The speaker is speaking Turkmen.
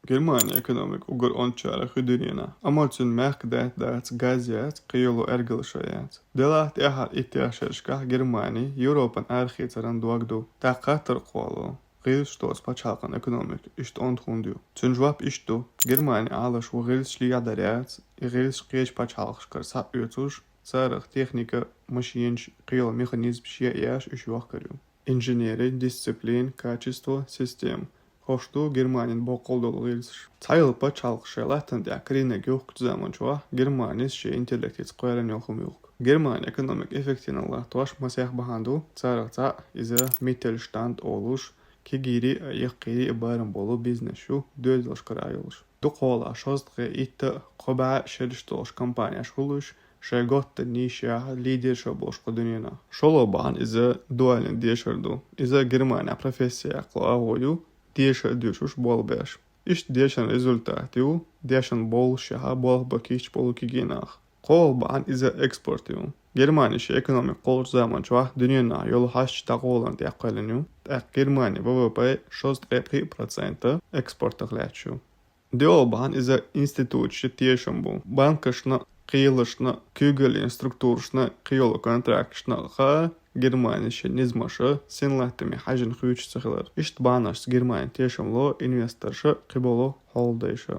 Germania ekonomik ugur ončara hüdüriyena. Amolçun merkdet dağıt gaziyat qiyolu ergilşayat. Delat ehal ihtiyaşerşkah Germani Europan arxitsaran duagdu. Taqatır qolu. Gil ştos paçalqan ekonomik işt ontundiu. Çunjvap iştu. Germania alış ve gilşli yadariyat. Gilş qiyş paçalqşkar sa ütuş. Sarıq texnika maşinç qiyol mexanizm şia yaş iş vaqkariu. Инженерия, дисциплин, качество, систем. Hoştu Germanin boqoldolu gelsiş. Sayılıpa çalqışalatın da krinek yok zamançua Germanis şey intellektis qoyalan yoxum yok. Germania ekonomik efektin Allah toş masih bahandu sarıqsa ize Mittelstand oluş ki giri yaqiri ibarın bolu biznesu dözloş qarayılış. Duqola şostqe itte qoba şeliştoş kampanya şuluş Шайготта нишя лидерша бошко дүниена. Шолобан изе дуален дешерду. Изе Германия профессия клавою дешер дюшуш болбеш. Иш дешен результатиу дешен болшаха болбакич полукигинах. Колбан изе экспортиу. Германия экономик колш заманчва дүниена yolu haş taqolan diaqalenu. Германия ВВП 6,3% eksportaqlachu. Diolban ize institut tiešām bu. Bankašna qiyılışna, kügelin strukturşna, qiyolu kontraktşna qa Germanişe nizmaşı senlahtimi hajin xüyüç sıxılar. İşt banaş Germaniya tiešām lo investorşı qibolu holdayşı.